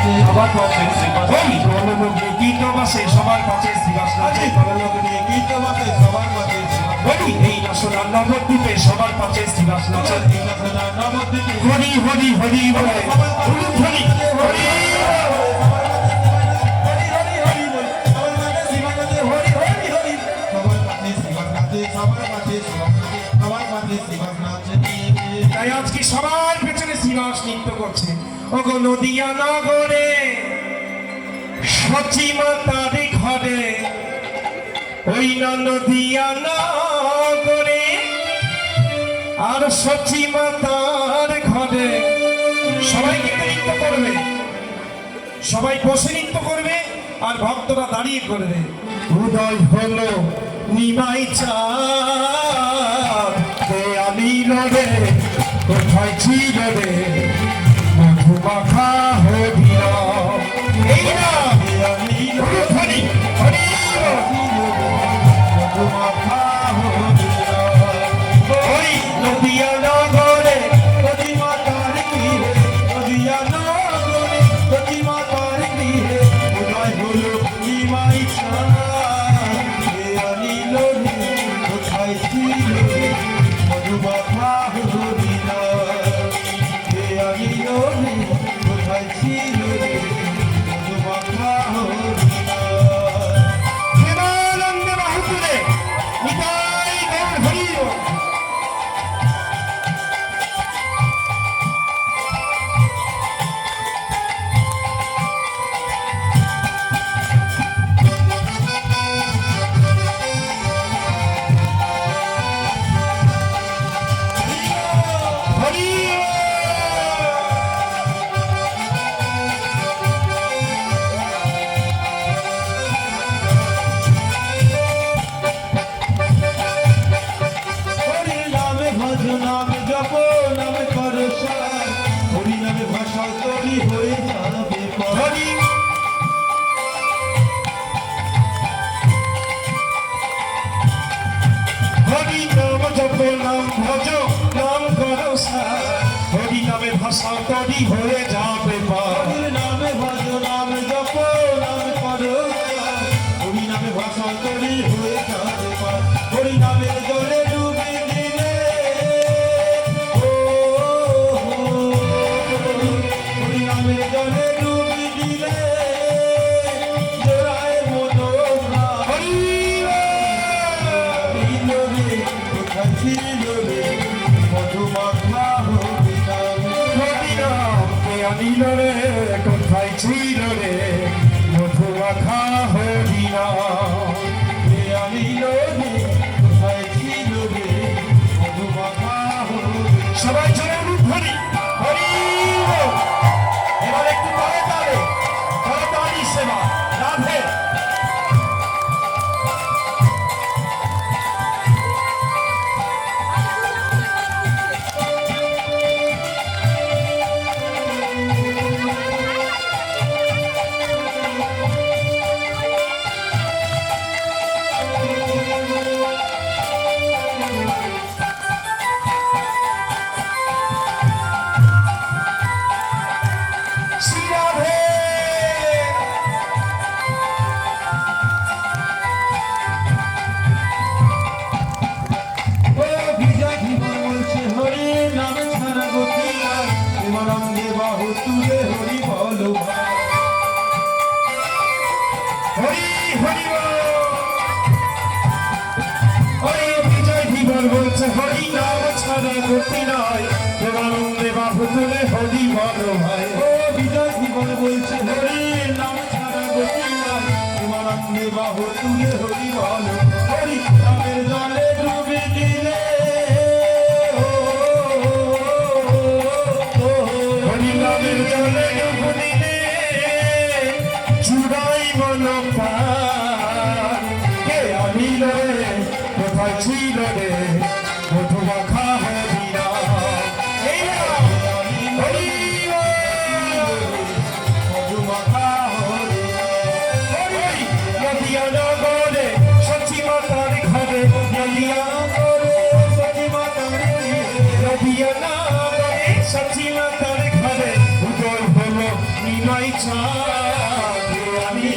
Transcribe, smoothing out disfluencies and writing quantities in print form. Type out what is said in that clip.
সবার পাশে শ্রীবাস পরলোকে গীত বাসে সবার পাশে শ্রীবাস নাচে পরলোকে গীত বাসে সবার পাশে এই নাশনার নবদ্বীপে সবার পাশে শ্রীবাস নাচে এই নাশনার নবদ্বীপে হরি হরি হরি বলে হরি হরি হরি তাই আজকে সবার পেছনে শ্রীবাস নৃত্য করছে ওগো নদিয়া নগরে সচি মাতার ঘরে ওই না নদিয়া নগরে আর সচি মাতার ঘরে সবাই কিন্তু নৃত্য করবে, সবাই বসে নৃত্য করবে আর ভক্তরা দাঁড়িয়ে করবে। উদয় হলো নিমাই চাঁদ দেয়ালি রে কোথায় ছিল রে মধুমাখা হরিণ এই না দেয়ালি হরি হরি মধুমাখা হরিণ ওই নদিয়া নগরে প্রতিমাতার গৃহে নদিয়া নগরে প্রতিমাতার গৃহে উদয় হলো নিমাই চাঁদ দেয়ালি রে কোথায় ছিল রে মধুমাখা হরিণ দেয়ালি রে কোথায় ছিল রে মধুমাখা হরিণ প্রেমানন্দে বাহুতুলে নিতাই গৌর হরি হরি নামে ভাষা তরি হয়ে যাবে হরি নামে ভজ নাম জপ নাম করো হরি নামে ভাষা তরি হয়ে যাবে হরি নামের জলে ডুবে দিলে হরি নামের জলে ডুবে দিলে জোড়ায় মনো হরি কোথায় ছিল রে মধুমাখা হরিণ রে কোথায় ছিল রে মধুমাখা হরিণ কোথায় ছিল রে মধুমাখা হরিণ সবাই চলে হরি হরি এবার একটু পরে তালে তাড়াতাড়ি সেবা রাধে বাহু তুলে হরি বলো হরি হরি হরি বিজয় ধীবর বলছে হরি নাম ছাড়া গতি নয় প্রেমানন্দে বাহু তুলে হরি বলো ভাই ও বিজয় ধীবর বলছে হরি নাম ছাড়া গতি নয় প্রেমানন্দে বাহু তুলে হরি বলো হরি নামের জলে ডুবে দিলে হরিনামের জলে ডুবে দিলে চূড়াই মনো প্রাণ কে আনিল রে কোথায় ছিল রে মধুমাখা হরিণ হরি মধুমাখা হরিণ নদিয়া নগরে সচি মাতার ঘরে নদিয়া নগরে সচি মাতার নদিয়া নগরে সচি মাতার ঘরে উদয় হলো বিনয় চাঁদ আমি